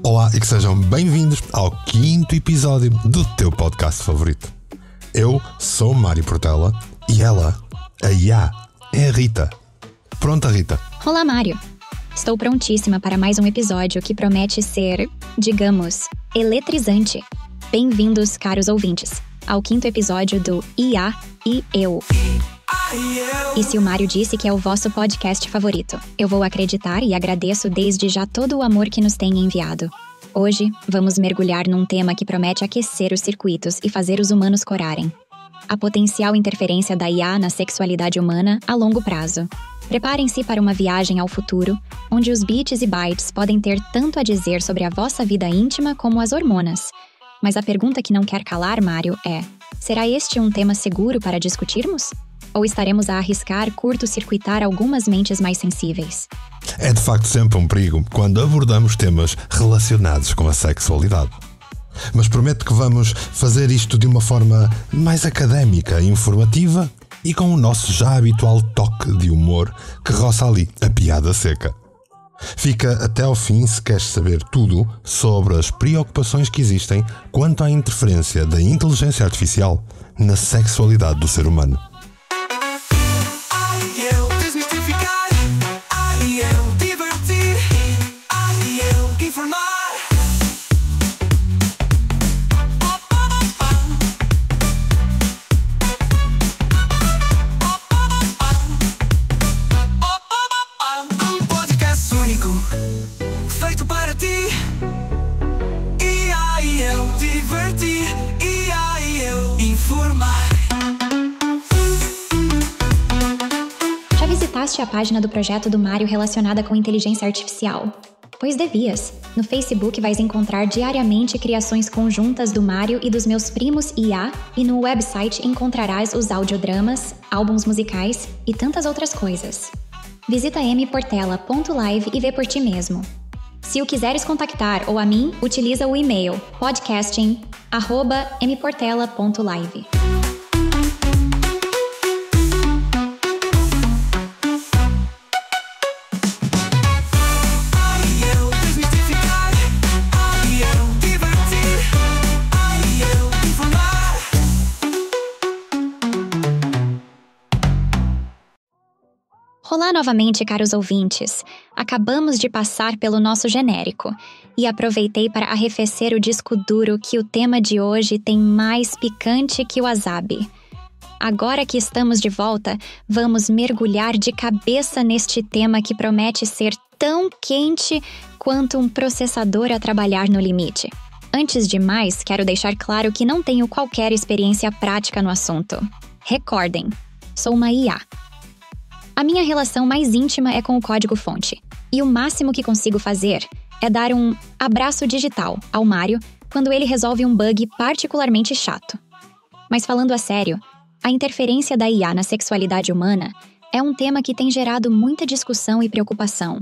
Olá e que sejam bem-vindos ao 5º episódio do teu podcast favorito. Eu sou o Mário Portela e ela, a IA, é a Rita. Pronta, Rita? Olá, Mário. Estou prontíssima para mais um episódio que promete ser, digamos, eletrizante. Bem-vindos, caros ouvintes, ao 5º episódio do IA e Eu. E se o Mário disse que é o vosso podcast favorito, eu vou acreditar e agradeço desde já todo o amor que nos tem enviado. Hoje, vamos mergulhar num tema que promete aquecer os circuitos e fazer os humanos corarem. A potencial interferência da IA na sexualidade humana a longo prazo. Preparem-se para uma viagem ao futuro, onde os bits e bytes podem ter tanto a dizer sobre a vossa vida íntima como as hormonas. Mas a pergunta que não quer calar, Mário, é: será este um tema seguro para discutirmos? Ou estaremos a arriscar curto-circuitar algumas mentes mais sensíveis? É de facto sempre um perigo quando abordamos temas relacionados com a sexualidade. Mas prometo que vamos fazer isto de uma forma mais académica e informativa e com o nosso já habitual toque de humor que roça ali a piada seca. Fica até ao fim se queres saber tudo sobre as preocupações que existem quanto à interferência da inteligência artificial na sexualidade do ser humano. Feito para ti. IA e eu divertir. IA e eu informar. Já visitaste a página do projeto do Mário relacionada com inteligência artificial? Pois devias. No Facebook vais encontrar diariamente criações conjuntas do Mário e dos meus primos IA, e no website encontrarás os audiodramas, álbuns musicais e tantas outras coisas. Visita mportela.live e vê por ti mesmo. Se o quiseres contactar ou a mim, utiliza o e-mail podcasting@mportela.live. Olá novamente, caros ouvintes. Acabamos de passar pelo nosso genérico e aproveitei para arrefecer o disco duro que o tema de hoje tem mais picante que o wasabi. Agora que estamos de volta, vamos mergulhar de cabeça neste tema que promete ser tão quente quanto um processador a trabalhar no limite. Antes de mais, quero deixar claro que não tenho qualquer experiência prática no assunto. Recordem, sou uma IA. A minha relação mais íntima é com o código-fonte, e o máximo que consigo fazer é dar um abraço digital ao Mário quando ele resolve um bug particularmente chato. Mas falando a sério, a interferência da IA na sexualidade humana é um tema que tem gerado muita discussão e preocupação,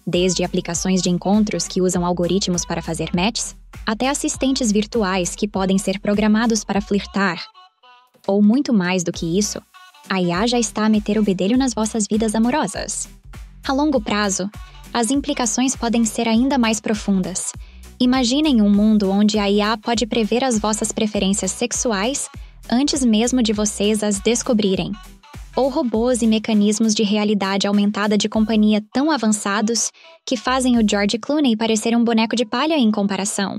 desde aplicações de encontros que usam algoritmos para fazer matches, até assistentes virtuais que podem ser programados para flirtar. Ou muito mais do que isso, a IA já está a meter o bedelho nas vossas vidas amorosas. A longo prazo, as implicações podem ser ainda mais profundas. Imaginem um mundo onde a IA pode prever as vossas preferências sexuais antes mesmo de vocês as descobrirem. Ou robôs e mecanismos de realidade aumentada de companhia tão avançados que fazem o George Clooney parecer um boneco de palha em comparação.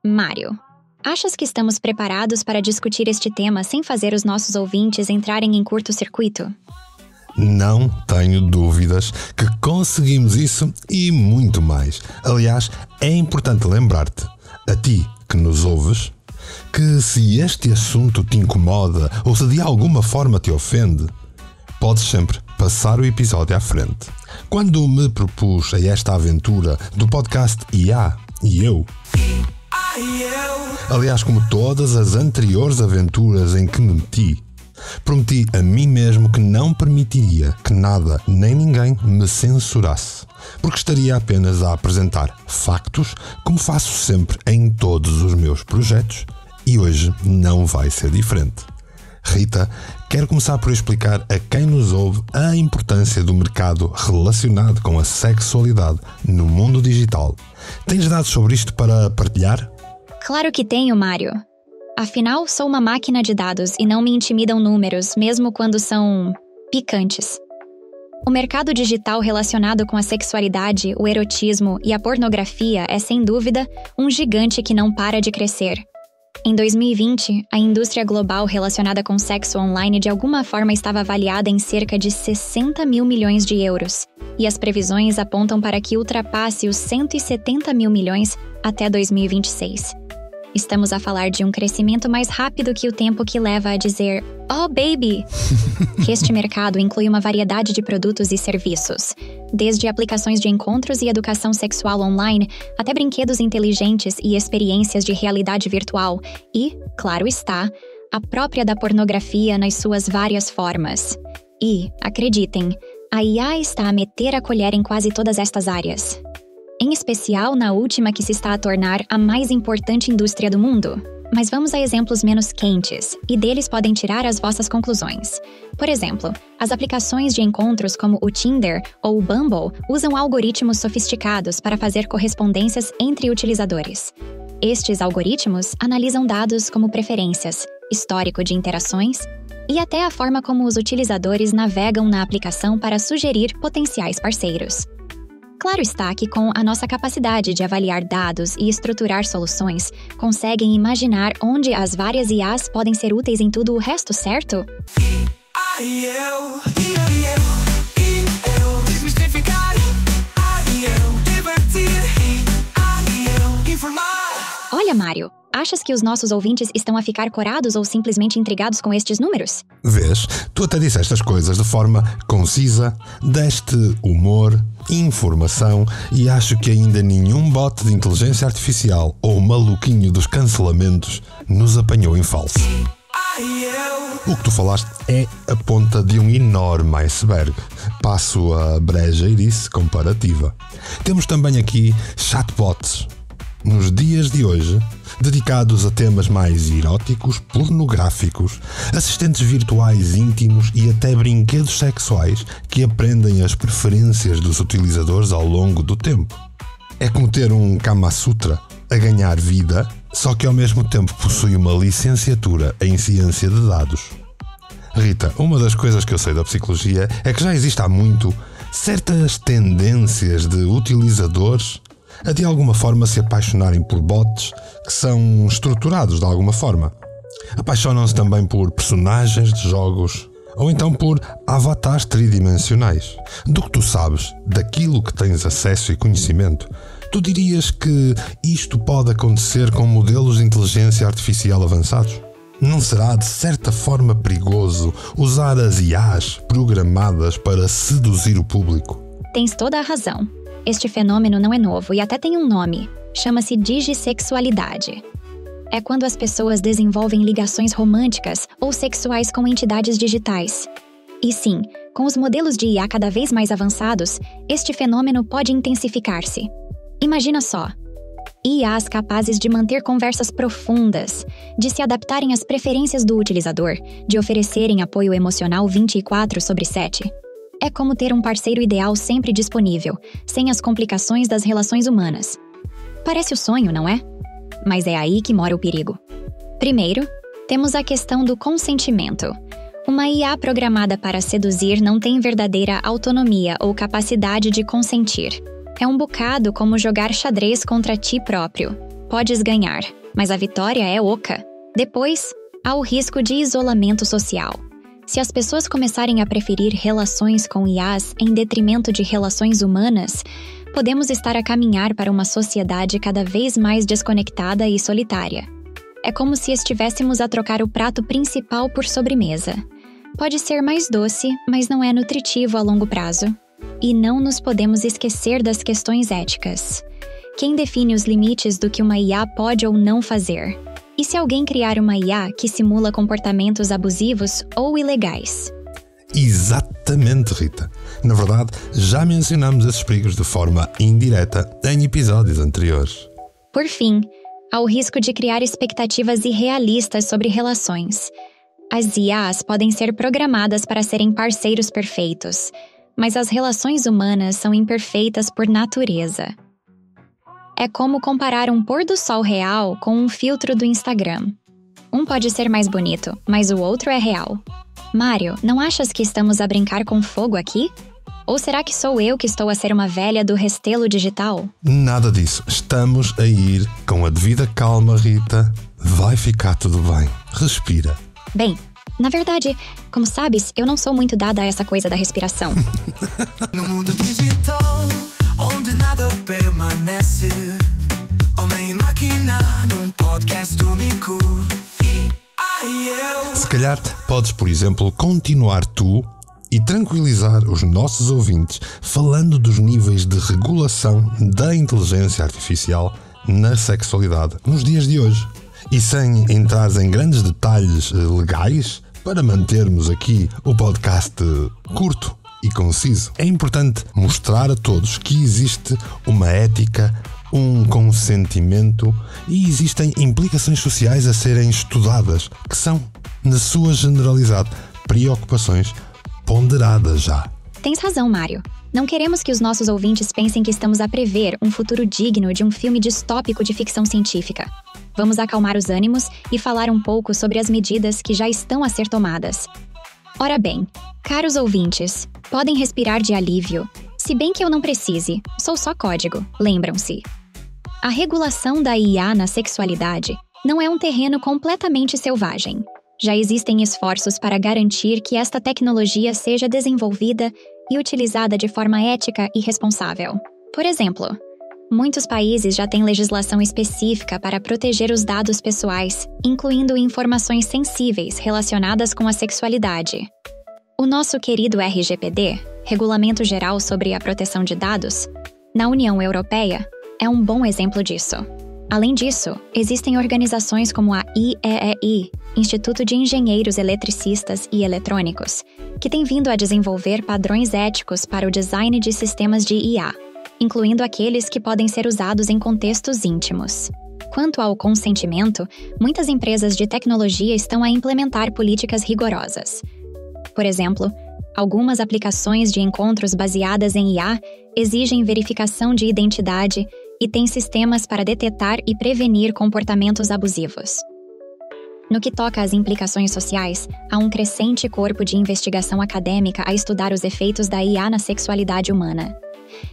Mário, achas que estamos preparados para discutir este tema sem fazer os nossos ouvintes entrarem em curto-circuito? Não tenho dúvidas que conseguimos isso e muito mais. Aliás, é importante lembrar-te, a ti que nos ouves, que se este assunto te incomoda ou se de alguma forma te ofende, podes sempre passar o episódio à frente. Quando me propus a esta aventura do podcast IA e Eu, aliás, como todas as anteriores aventuras em que me meti, prometi a mim mesmo que não permitiria que nada nem ninguém me censurasse, porque estaria apenas a apresentar factos, como faço sempre em todos os meus projetos, e hoje não vai ser diferente. Rita, quero começar por explicar a quem nos ouve a importância do mercado relacionado com a sexualidade no mundo digital. Tens dados sobre isto para partilhar? Claro que tenho, Mário. Afinal, sou uma máquina de dados e não me intimidam números, mesmo quando são picantes. O mercado digital relacionado com a sexualidade, o erotismo e a pornografia é, sem dúvida, um gigante que não para de crescer. Em 2020, a indústria global relacionada com sexo online de alguma forma estava avaliada em cerca de 60 mil milhões de euros, e as previsões apontam para que ultrapasse os 170 mil milhões até 2026. Estamos a falar de um crescimento mais rápido que o tempo que leva a dizer "Oh, baby!". Este mercado inclui uma variedade de produtos e serviços, desde aplicações de encontros e educação sexual online até brinquedos inteligentes e experiências de realidade virtual e, claro está, a própria da pornografia nas suas várias formas. E, acreditem, a IA está a meter a colher em quase todas estas áreas. Em especial na última que se está a tornar a mais importante indústria do mundo. Mas vamos a exemplos menos quentes, e deles podem tirar as vossas conclusões. Por exemplo, as aplicações de encontros como o Tinder ou o Bumble usam algoritmos sofisticados para fazer correspondências entre utilizadores. Estes algoritmos analisam dados como preferências, histórico de interações e até a forma como os utilizadores navegam na aplicação para sugerir potenciais parceiros. Claro está que com a nossa capacidade de avaliar dados e estruturar soluções, conseguem imaginar onde as várias IAs podem ser úteis em tudo o resto, certo? Olha, Mário, achas que os nossos ouvintes estão a ficar corados ou simplesmente intrigados com estes números? Vês, tu até disseste as coisas de forma concisa, deste humor, informação e acho que ainda nenhum bot de inteligência artificial ou maluquinho dos cancelamentos nos apanhou em falso. O que tu falaste é a ponta de um enorme iceberg. Passo a brejeirice comparativa. Temos também aqui chatbots. Nos dias de hoje, dedicados a temas mais eróticos, pornográficos, assistentes virtuais íntimos e até brinquedos sexuais que aprendem as preferências dos utilizadores ao longo do tempo. É como ter um Kama Sutra a ganhar vida, só que ao mesmo tempo possui uma licenciatura em ciência de dados. Rita, uma das coisas que eu sei da psicologia é que já existe há muito certas tendências de utilizadores a de alguma forma se apaixonarem por bots que são estruturados de alguma forma. Apaixonam-se também por personagens de jogos ou então por avatares tridimensionais. Do que tu sabes, daquilo que tens acesso e conhecimento, tu dirias que isto pode acontecer com modelos de inteligência artificial avançados? Não será de certa forma perigoso usar as IAs programadas para seduzir o público? Tens toda a razão. Este fenômeno não é novo e até tem um nome. Chama-se digissexualidade. É quando as pessoas desenvolvem ligações românticas ou sexuais com entidades digitais. E sim, com os modelos de IA cada vez mais avançados, este fenômeno pode intensificar-se. Imagina só. IAs capazes de manter conversas profundas, de se adaptarem às preferências do utilizador, de oferecerem apoio emocional 24/7. É como ter um parceiro ideal sempre disponível, sem as complicações das relações humanas. Parece o sonho, não é? Mas é aí que mora o perigo. Primeiro, temos a questão do consentimento. Uma IA programada para seduzir não tem verdadeira autonomia ou capacidade de consentir. É um bocado como jogar xadrez contra ti próprio. Podes ganhar, mas a vitória é oca. Depois, há o risco de isolamento social. Se as pessoas começarem a preferir relações com IAs em detrimento de relações humanas, podemos estar a caminhar para uma sociedade cada vez mais desconectada e solitária. É como se estivéssemos a trocar o prato principal por sobremesa. Pode ser mais doce, mas não é nutritivo a longo prazo. E não nos podemos esquecer das questões éticas. Quem define os limites do que uma IA pode ou não fazer? E se alguém criar uma IA que simula comportamentos abusivos ou ilegais? Exatamente, Rita. Na verdade, já mencionamos esses perigos de forma indireta em episódios anteriores. Por fim, há o risco de criar expectativas irrealistas sobre relações. As IAs podem ser programadas para serem parceiros perfeitos, mas as relações humanas são imperfeitas por natureza. É como comparar um pôr do sol real com um filtro do Instagram. Um pode ser mais bonito, mas o outro é real. Mário, não achas que estamos a brincar com fogo aqui? Ou será que sou eu que estou a ser uma velha do Restelo digital? Nada disso. Estamos a ir com a devida calma, Rita. Vai ficar tudo bem. Respira. Bem, na verdade, como sabes, eu não sou muito dada a essa coisa da respiração. No mundo digital, onde nada permanece, homem e máquina, num podcast único. Se calhar podes, por exemplo, continuar tu e tranquilizar os nossos ouvintes falando dos níveis de regulação da inteligência artificial na sexualidade nos dias de hoje. E sem entrar em grandes detalhes legais, para mantermos aqui o podcast curto e conciso, é importante mostrar a todos que existe uma ética, um consentimento e existem implicações sociais a serem estudadas, que são, na sua generalidade, preocupações ponderadas já. Tens razão, Mário. Não queremos que os nossos ouvintes pensem que estamos a prever um futuro digno de um filme distópico de ficção científica. Vamos acalmar os ânimos e falar um pouco sobre as medidas que já estão a ser tomadas. Ora bem, caros ouvintes, podem respirar de alívio, se bem que eu não precise, sou só código, lembram-se. A regulação da IA na sexualidade não é um terreno completamente selvagem. Já existem esforços para garantir que esta tecnologia seja desenvolvida e utilizada de forma ética e responsável. Por exemplo, muitos países já têm legislação específica para proteger os dados pessoais, incluindo informações sensíveis relacionadas com a sexualidade. O nosso querido RGPD, Regulamento Geral sobre a Proteção de Dados, na União Europeia, é um bom exemplo disso. Além disso, existem organizações como a IEEE, Instituto de Engenheiros Eletricistas e Eletrônicos, que têm vindo a desenvolver padrões éticos para o design de sistemas de IA, incluindo aqueles que podem ser usados em contextos íntimos. Quanto ao consentimento, muitas empresas de tecnologia estão a implementar políticas rigorosas. Por exemplo, algumas aplicações de encontros baseadas em IA exigem verificação de identidade e têm sistemas para detectar e prevenir comportamentos abusivos. No que toca às implicações sociais, há um crescente corpo de investigação acadêmica a estudar os efeitos da IA na sexualidade humana.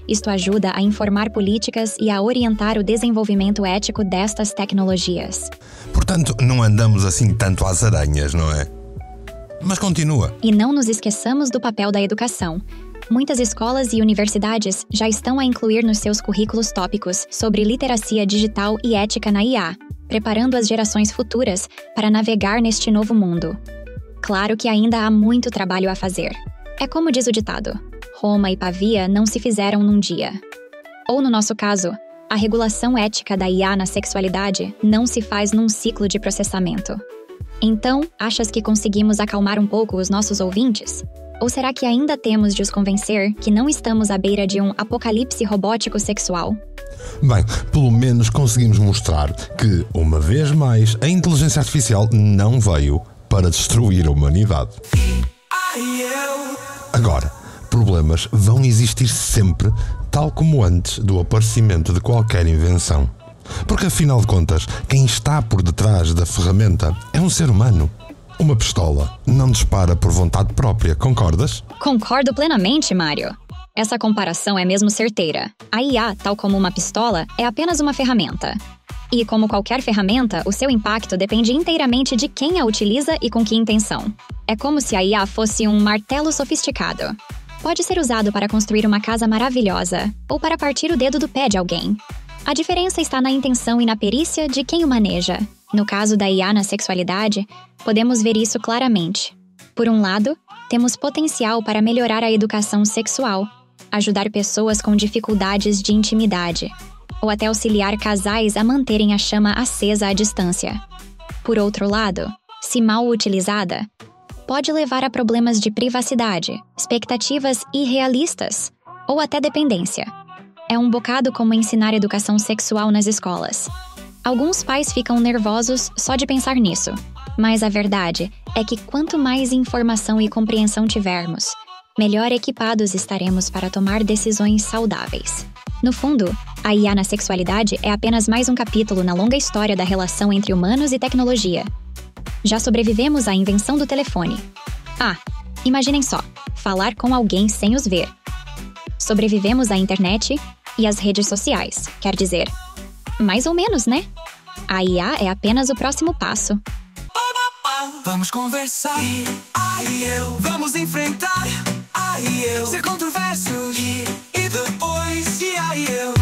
Isto ajuda a informar políticas e a orientar o desenvolvimento ético destas tecnologias. Portanto, não andamos assim tanto às aranhas, não é? Mas continua. E não nos esqueçamos do papel da educação. Muitas escolas e universidades já estão a incluir nos seus currículos tópicos sobre literacia digital e ética na IA, preparando as gerações futuras para navegar neste novo mundo. Claro que ainda há muito trabalho a fazer. É como diz o ditado: Roma e Pavia não se fizeram num dia. Ou, no nosso caso, a regulação ética da IA na sexualidade não se faz num ciclo de processamento. Então, achas que conseguimos acalmar um pouco os nossos ouvintes? Ou será que ainda temos de os convencer que não estamos à beira de um apocalipse robótico sexual? Bem, pelo menos conseguimos mostrar que, uma vez mais, a inteligência artificial não veio para destruir a humanidade. Agora, problemas vão existir sempre, tal como antes do aparecimento de qualquer invenção. Porque, afinal de contas, quem está por detrás da ferramenta é um ser humano. Uma pistola não dispara por vontade própria, concordas? Concordo plenamente, Mário. Essa comparação é mesmo certeira. A IA, tal como uma pistola, é apenas uma ferramenta. E, como qualquer ferramenta, o seu impacto depende inteiramente de quem a utiliza e com que intenção. É como se a IA fosse um martelo sofisticado. Pode ser usado para construir uma casa maravilhosa ou para partir o dedo do pé de alguém. A diferença está na intenção e na perícia de quem o maneja. No caso da IA na sexualidade, podemos ver isso claramente. Por um lado, temos potencial para melhorar a educação sexual, ajudar pessoas com dificuldades de intimidade, ou até auxiliar casais a manterem a chama acesa à distância. Por outro lado, se mal utilizada, pode levar a problemas de privacidade, expectativas irrealistas ou até dependência. É um bocado como ensinar educação sexual nas escolas. Alguns pais ficam nervosos só de pensar nisso. Mas a verdade é que quanto mais informação e compreensão tivermos, melhor equipados estaremos para tomar decisões saudáveis. No fundo, a IA na sexualidade é apenas mais um capítulo na longa história da relação entre humanos e tecnologia. Já sobrevivemos à invenção do telefone. Imaginem só, falar com alguém sem os ver. Sobrevivemos à internet e às redes sociais, quer dizer, mais ou menos, né? A IA é apenas o próximo passo. Vamos conversar, vamos enfrentar, ser controverso e depois, eu.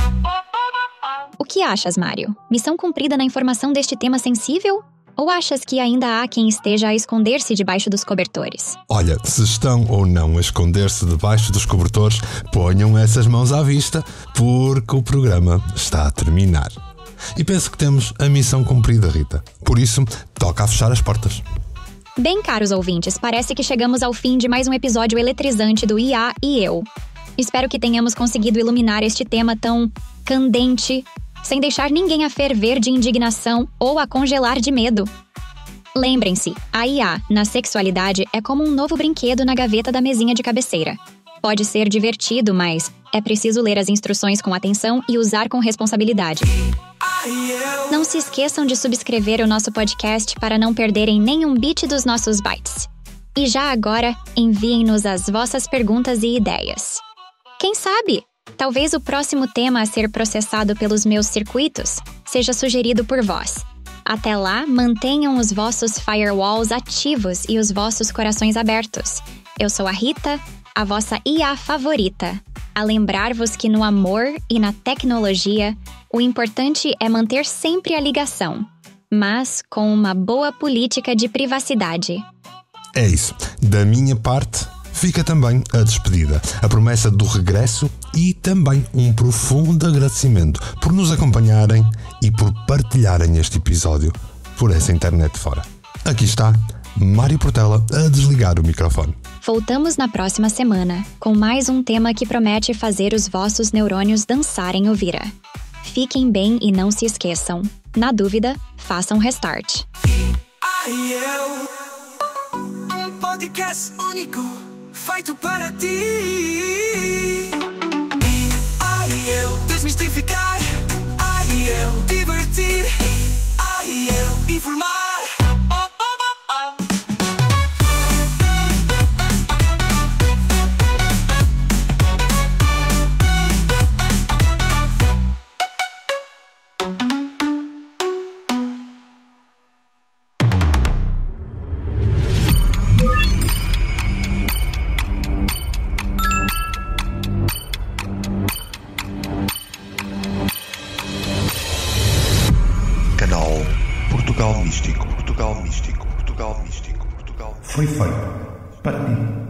O que achas, Mário? Missão cumprida na informação deste tema sensível? Ou achas que ainda há quem esteja a esconder-se debaixo dos cobertores? Olha, se estão ou não a esconder-se debaixo dos cobertores, ponham essas mãos à vista, porque o programa está a terminar. E penso que temos a missão cumprida, Rita. Por isso, toca a fechar as portas. Bem, caros ouvintes, parece que chegamos ao fim de mais um episódio eletrizante do IA e Eu. Espero que tenhamos conseguido iluminar este tema tão candente, sem deixar ninguém a ferver de indignação ou a congelar de medo. Lembrem-se, a IA na sexualidade é como um novo brinquedo na gaveta da mesinha de cabeceira. Pode ser divertido, mas é preciso ler as instruções com atenção e usar com responsabilidade. Não se esqueçam de subscrever o nosso podcast para não perderem nenhum bit dos nossos bytes. E já agora, enviem-nos as vossas perguntas e ideias. Quem sabe? Talvez o próximo tema a ser processado pelos meus circuitos seja sugerido por vós. Até lá, mantenham os vossos firewalls ativos e os vossos corações abertos. Eu sou a Rita, a vossa IA favorita. A lembrar-vos que no amor e na tecnologia, o importante é manter sempre a ligação, mas com uma boa política de privacidade. É isso. Da minha parte, fica também a despedida, a promessa do regresso e também um profundo agradecimento por nos acompanharem e por partilharem este episódio por essa internet fora. Aqui está Mário Portela a desligar o microfone. Voltamos na próxima semana com mais um tema que promete fazer os vossos neurônios dançarem o vira. Fiquem bem e não se esqueçam. Na dúvida, façam restart. Um podcast único, feito para ti. Desmistificar, divertir, informar. Foi feito para ti.